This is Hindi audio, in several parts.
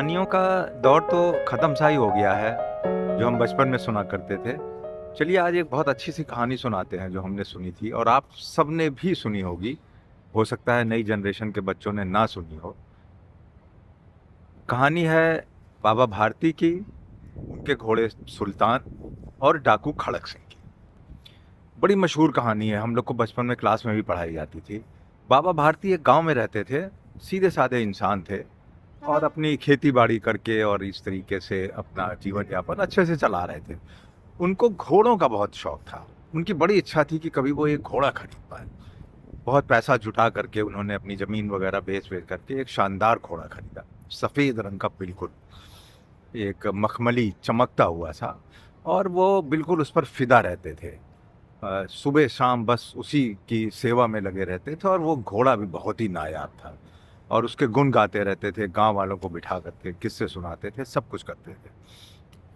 कहानियों का दौर तो ख़त्म सा ही हो गया है, जो हम बचपन में सुना करते थे। चलिए आज एक बहुत अच्छी सी कहानी सुनाते हैं जो हमने सुनी थी और आप सबने भी सुनी होगी। हो सकता है नई जनरेशन के बच्चों ने ना सुनी हो। कहानी है बाबा भारती की, उनके घोड़े सुल्तान और डाकू खड़क सिंह की। बड़ी मशहूर कहानी है, हम लोग को बचपन में क्लास में भी पढ़ाई जाती थी। बाबा भारती एक गाँव में रहते थे, सीधे-साधे इंसान थे। और अपनी खेती-बाड़ी करके और इस तरीके से अपना जीवन-यापन अच्छे से चला रहे थे। उनको घोड़ों का बहुत शौक था। उनकी बड़ी इच्छा थी कि कभी वो एक घोड़ा खरीद पाएँ। बहुत पैसा जुटा करके उन्होंने अपनी ज़मीन वगैरह बेच-वेच करके एक शानदार घोड़ा खरीदा। सफ़ेद रंग का बिल्कुल, एक मखमली चमकता हुआ सा, और वो बिल्कुल उस पर फ़िदा रहते थे। सुबह-शाम बस उसी की सेवा में लगे रहते थे और वो घोड़ा भी बहुत ही नायाब था। और उसके गुण गाते रहते थे, गाँव वालों को बिठा करके किस्से सुनाते थे, सब कुछ करते थे।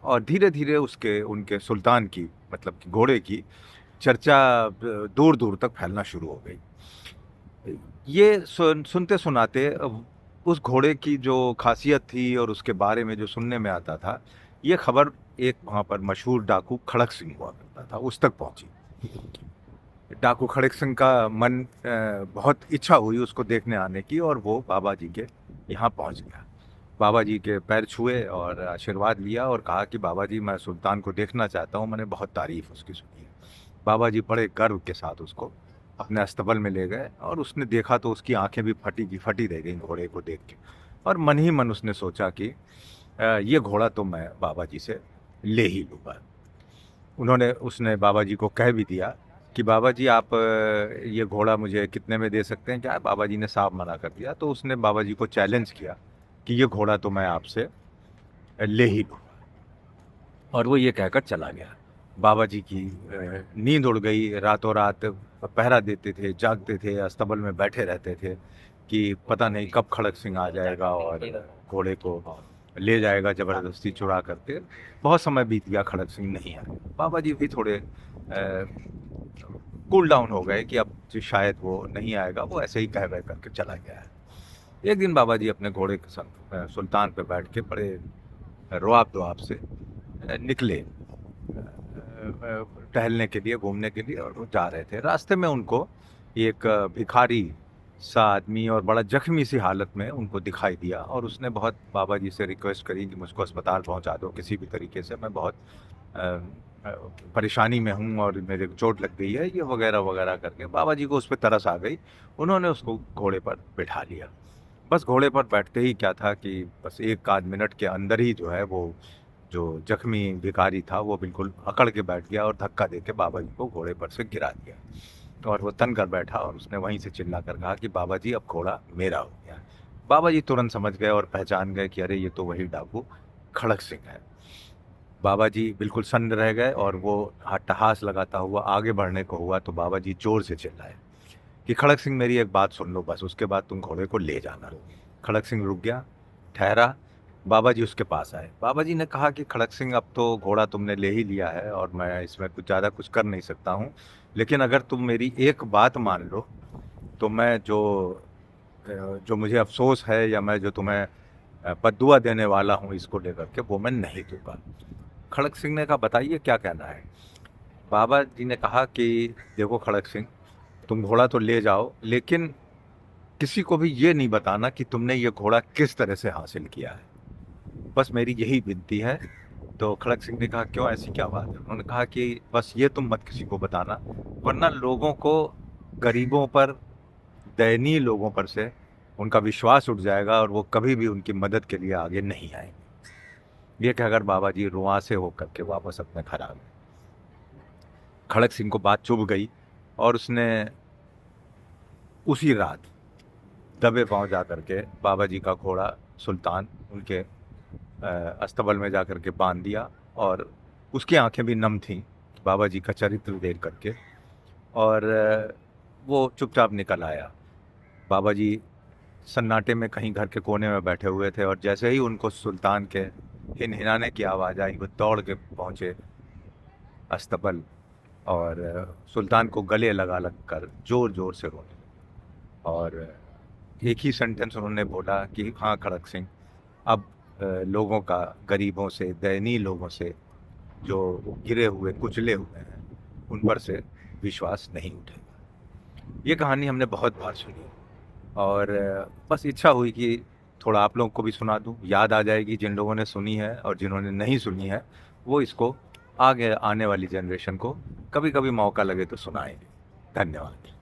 और धीरे-धीरे उसके उनके सुल्तान की, मतलब कि घोड़े की चर्चा दूर-दूर तक फैलना शुरू हो गई। ये सुनते-सुनाते उस घोड़े की जो ख़ासियत थी और उसके बारे में जो सुनने में आता था, ये खबर एक वहाँ पर मशहूर डाकू खड़क सिंह हुआ करता था, उस तक पहुँची। डाकू खड़क सिंह का मन बहुत इच्छा हुई उसको देखने आने की, और वो बाबा जी के यहाँ पहुँच गया। बाबा जी के पैर छुए और आशीर्वाद लिया और कहा कि बाबा जी, मैं सुल्तान को देखना चाहता हूँ, मैंने बहुत तारीफ़ उसकी सुनी है। बाबा जी बड़े गर्व के साथ उसको अपने अस्तबल में ले गए और उसने देखा तो उसकी आँखें भी फटी की फटी रह गईं घोड़े को देख के। और मन ही मन उसने सोचा कि ये घोड़ा तो मैं बाबा जी से ले ही लूँगा। उसने बाबा जी को कह भी दिया कि बाबा जी, आप ये घोड़ा मुझे कितने में दे सकते हैं क्या? बाबा जी ने साफ मना कर दिया। तो उसने बाबा जी को चैलेंज किया कि ये घोड़ा तो मैं आपसे ले ही लूँगा, और वो ये कहकर चला गया। बाबा जी की नींद उड़ गई, रातों-रात पहरा देते थे, जागते थे, अस्तबल में बैठे रहते थे कि पता नहीं कब खड़क सिंह आ जाएगा और घोड़े को ले जाएगा ज़बरदस्ती चुरा करके। बहुत समय बीत गया, खड़क सिंह नहीं आए। बाबा जी भी थोड़े कूल डाउन हो गए कि अब जो शायद वो नहीं आएगा, वो ऐसे ही कह-वह करके चला गया है। एक दिन बाबा जी अपने घोड़े के संग सुल्तान पे बैठ के बड़े रुआब-दुआब से निकले टहलने के लिए, घूमने के लिए, और वो जा रहे थे। रास्ते में उनको एक भिखारी सा आदमी और बड़ा जख्मी सी हालत में उनको दिखाई दिया, और उसने बहुत बाबा जी से रिक्वेस्ट करी कि मुझको अस्पताल पहुंचा दो किसी भी तरीके से, मैं बहुत अ, अ, परेशानी में हूँ और मेरे को चोट लग गई है, ये वगैरह वगैरह करके बाबा जी को उस पे तरस आ गई। उन्होंने उसको घोड़े पर बिठा लिया। बस घोड़े पर बैठते ही क्या था कि बस 1 आध मिनट के अंदर ही जो है वो जो ज़ख्मी भिखारी था वो बिल्कुल अकड़ के बैठ गया और धक्का देके बाबा जी को घोड़े पर से गिरा दिया। और वो तन कर बैठा और उसने वहीं से चिल्ला कर कहा कि बाबा जी, अब घोड़ा मेरा हो गया। बाबा जी तुरंत समझ गए और पहचान गए कि अरे ये तो वही डाकू खड़क सिंह है। बाबा जी बिल्कुल सन्न रह गए और वो अट्टहास लगाता हुआ आगे बढ़ने को हुआ तो बाबा जी ज़ोर से चिल्लाए कि खड़क सिंह, मेरी एक बात सुन लो बस, उसके बाद तुम घोड़े को ले जाना। खड़क सिंह रुक गया, ठहरा। बाबा जी उसके पास आए। बाबा जी ने कहा कि खड़क सिंह, अब तो घोड़ा तुमने ले ही लिया है और मैं इसमें कुछ ज़्यादा कुछ कर नहीं सकता हूँ। लेकिन अगर तुम मेरी एक बात मान लो, तो मैं जो मुझे अफ़सोस है या मैं जो तुम्हें बद्दुआ देने वाला हूँ इसको लेकर के, वो मैं नहीं दूँगा। खड़क सिंह ने कहा, बताइए क्या कहना है? बाबा जी ने कहा कि देखो खड़क सिंह, तुम घोड़ा तो ले जाओ, लेकिन किसी को भी ये नहीं बताना कि तुमने ये घोड़ा किस तरह से हासिल किया है। बस मेरी यही विनती है। तो खड़क सिंह ने कहा, क्यों, ऐसी क्या बात है? उन्होंने कहा कि बस ये तुम मत किसी को बताना, वरना लोगों को, गरीबों पर, दयनीय लोगों पर से उनका विश्वास उठ जाएगा और वो कभी भी उनकी मदद के लिए आगे नहीं आएँगे। ये कहकर बाबा जी रुआँसे होकर के वापस अपने घर आ गए। खड़क सिंह को बात चुभ गई और उसने उसी रात दबे पाँव जा करके बाबा जी का घोड़ा सुल्तान उनके अस्तबल में जा करके बांध दिया, और उसकी आंखें भी नम थीं बाबा जी का चरित्र देख करके, और वो चुपचाप निकल आया। बाबा जी सन्नाटे में कहीं घर के कोने में बैठे हुए थे, और जैसे ही उनको सुल्तान के हिनहिनाने की आवाज़ आई, वो दौड़ के पहुँचे अस्तबल और सुल्तान को गले लगा लग कर ज़ोर-ज़ोर से रोने लगे। और एक ही सेंटेंस उन्होंने बोला कि हाँ खड़क सिंह, अब लोगों का, गरीबों से, दयनीय लोगों से, जो गिरे हुए कुचले हुए हैं, उन पर से विश्वास नहीं उठेगा। ये कहानी हमने बहुत बार सुनी और बस इच्छा हुई कि थोड़ा आप लोगों को भी सुना दूं, याद आ जाएगी जिन लोगों ने सुनी है, और जिन्होंने नहीं सुनी है वो इसको आगे आने वाली जनरेशन को कभी कभी मौका लगे तो सुनाएंगे। धन्यवाद।